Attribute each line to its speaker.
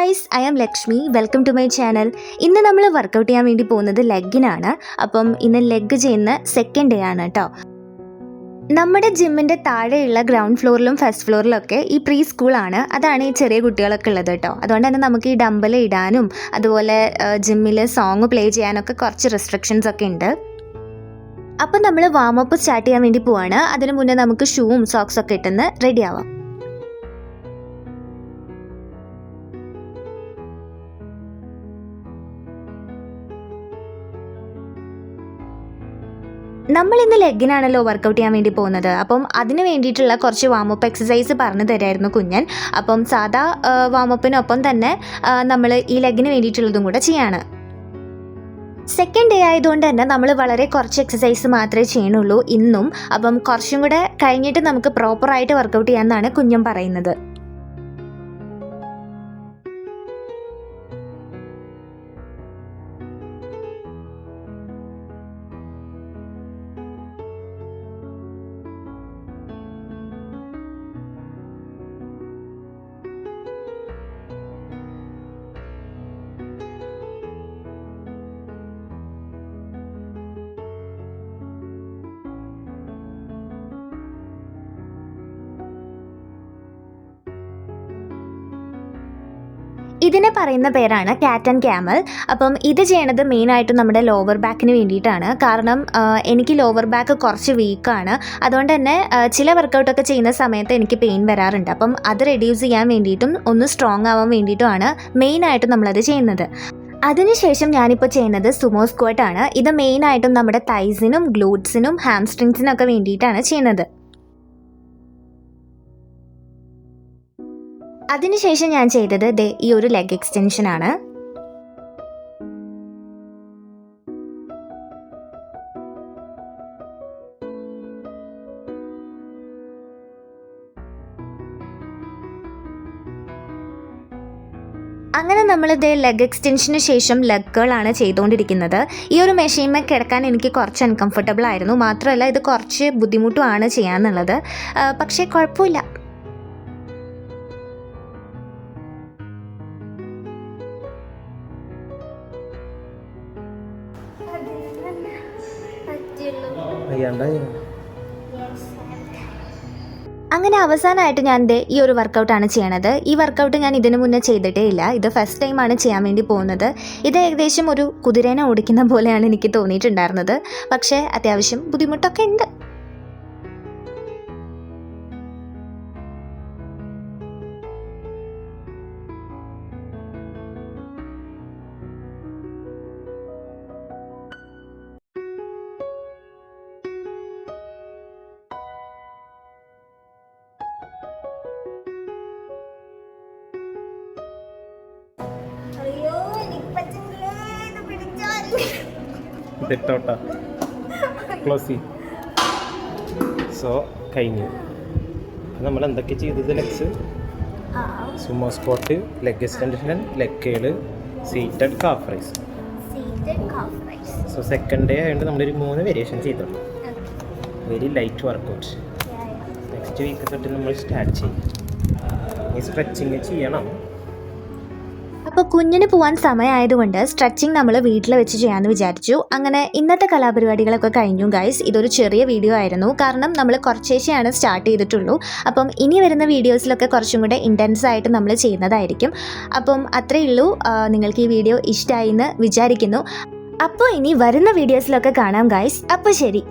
Speaker 1: Guys, I am Lakshmi. Welcome to my channel. ഇന്ന് നമ്മൾ workout ചെയ്യാൻ വേണ്ടി പോകുന്നത് ലെഗിനാണ്. അപ്പം ഇന്ന് ലെഗ് ചെയ്യുന്ന സെക്കൻഡ് ഡേ ആണ് കേട്ടോ. നമ്മുടെ ജിമ്മിൻ്റെ താഴെയുള്ള ഗ്രൗണ്ട് ഫ്ലോറിലും ഫസ്റ്റ് ഫ്ലോറിലൊക്കെ ഈ പ്രീ സ്കൂളാണ്. അതാണ് ഈ ചെറിയ കുട്ടികളൊക്കെ ഉള്ളത് കേട്ടോ. അതുകൊണ്ട് തന്നെ നമുക്ക് ഈ ഡമ്പൽ ഇടാനും അതുപോലെ ജിമ്മിൽ സോങ് പ്ലേ ചെയ്യാനൊക്കെ കുറച്ച് റെസ്ട്രിക്ഷൻസ് ഒക്കെ ഉണ്ട്. അപ്പം നമ്മൾ വാമപ്പ് സ്റ്റാർട്ട് ചെയ്യാൻ വേണ്ടി പോവാണ്. അതിന് മുന്നേ നമുക്ക് ഷൂവും സോക്സൊക്കെ ഇട്ടെന്ന് റെഡി ആവാം. നമ്മൾ ഇന്ന് ലെഗിനാണല്ലോ വർക്കൗട്ട് ചെയ്യാൻ വേണ്ടി പോകുന്നത്. അപ്പം അതിന് വേണ്ടിയിട്ടുള്ള കുറച്ച് വാമപ്പ് എക്സസൈസ് പറഞ്ഞു തരായിരുന്നു കുഞ്ഞൻ. അപ്പം സാധാ വാമപ്പിനൊപ്പം തന്നെ നമ്മൾ ഈ ലെഗിന് വേണ്ടിയിട്ടുള്ളതും കൂടെ ചെയ്യാണ്. സെക്കൻഡ് ഡേ ആയതുകൊണ്ട് തന്നെ നമ്മൾ വളരെ കുറച്ച് എക്സസൈസ് മാത്രമേ ചെയ്യണുള്ളൂ ഇന്നും. അപ്പം കുറച്ചും കൂടെ കഴിഞ്ഞിട്ട് നമുക്ക് പ്രോപ്പറായിട്ട് വർക്കൗട്ട് ചെയ്യാമെന്നാണ് കുഞ്ഞൻ പറയുന്നത്. ഇതിനെ പറയുന്ന പേരാണ് കാറ്റ് ആൻഡ് ക്യാമൽ. അപ്പം ഇത് ചെയ്യണത് മെയിനായിട്ടും നമ്മുടെ ലോവർ ബാക്കിന് വേണ്ടിയിട്ടാണ്. കാരണം എനിക്ക് ലോവർ ബാക്ക് കുറച്ച് വീക്കാണ്. അതുകൊണ്ട് തന്നെ ചില വർക്കൗട്ടൊക്കെ ചെയ്യുന്ന സമയത്ത് എനിക്ക് പെയിൻ വരാറുണ്ട്. അപ്പം അത് റെഡ്യൂസ് ചെയ്യാൻ വേണ്ടിയിട്ടും ഒന്ന് സ്ട്രോങ് ആവാൻ വേണ്ടിയിട്ടുമാണ് മെയിനായിട്ടും നമ്മളത് ചെയ്യുന്നത്. അതിനുശേഷം ഞാനിപ്പോൾ ചെയ്യുന്നത് സുമോ സ്ക്വാട്ടാണ്. ഇത് മെയിനായിട്ടും നമ്മുടെ തൈസിനും ഗ്ലൂട്ട്സിനും ഹാംസ്ട്രിങ്സിനും ഒക്കെ വേണ്ടിയിട്ടാണ് ചെയ്യുന്നത്. അതിനുശേഷം ഞാൻ ചെയ്തത് ഈ ഒരു ലെഗ് എക്സ്റ്റൻഷനാണ്. അങ്ങനെ നമ്മളിത് ലെഗ് എക്സ്റ്റൻഷന് ശേഷം ലെഗുകളാണ് ചെയ്തുകൊണ്ടിരിക്കുന്നത്. ഈ ഒരു മെഷീൻമേൽ കിടക്കാൻ എനിക്ക് കുറച്ച് അൺകംഫർട്ടബിൾ ആയിരുന്നു. മാത്രമല്ല ഇത് കുറച്ച് ബുദ്ധിമുട്ടുമാണ് ചെയ്യാന്നുള്ളത്. പക്ഷേ കുഴപ്പമില്ല. അങ്ങനെ അവസാനമായിട്ട് ഞാൻ ഈ ഒരു വർക്കൗട്ടാണ് ചെയ്യണത്. ഈ വർക്കൗട്ട് ഞാൻ ഇതിനു മുന്നേ ചെയ്തിട്ടേ ഇല്ല. ഇത് ഫസ്റ്റ് ടൈമാണ് ചെയ്യാൻ വേണ്ടി പോകുന്നത്. ഇത് ഏകദേശം ഒരു കുതിരേനെ ഓടിക്കുന്ന പോലെയാണ് എനിക്ക് തോന്നിയിട്ടുണ്ടായിരുന്നത്. പക്ഷേ അത്യാവശ്യം ബുദ്ധിമുട്ടൊക്കെ ഉണ്ട്.
Speaker 2: സോ കഴിഞ്ഞു. നമ്മൾ എന്തൊക്കെ ചെയ്തത്? Legs, sumo squat, leg extension, leg curl, seated calf raise. So second day ആയതുകൊണ്ട് നമ്മളൊരു 3 വേരിയേഷൻ ചെയ്തോളൂ. Very light workout. Next week തൊട്ട് നമ്മൾ സ്റ്റാർട്ട് ചെയ്യും. ഈ സ്ട്രെച്ചിങ് ചെയ്യണം.
Speaker 1: അപ്പോൾ കുഞ്ഞിന് പോകാൻ സമയമായതുകൊണ്ട് സ്ട്രെച്ചിങ് നമ്മൾ വീട്ടിൽ വെച്ച് ചെയ്യാമെന്ന് വിചാരിച്ചു. അങ്ങനെ ഇന്നത്തെ കലാപരിപാടികളൊക്കെ കഴിഞ്ഞു ഗൈസ്. ഇതൊരു ചെറിയ വീഡിയോ ആയിരുന്നു. കാരണം നമ്മൾ കുറച്ചേശയാണ് സ്റ്റാർട്ട് ചെയ്തിട്ടുള്ളൂ. അപ്പം ഇനി വരുന്ന വീഡിയോസിലൊക്കെ കുറച്ചും കൂടെ ഇൻറ്റൻസ് ആയിട്ട് നമ്മൾ ചെയ്യുന്നതായിരിക്കും. അപ്പം അത്രയേ ഉള്ളൂ. നിങ്ങൾക്ക് ഈ വീഡിയോ ഇഷ്ടമായി എന്ന് വിചാരിക്കുന്നു. അപ്പോൾ ഇനി വരുന്ന വീഡിയോസിലൊക്കെ കാണാം ഗൈസ്. അപ്പോൾ ശരി.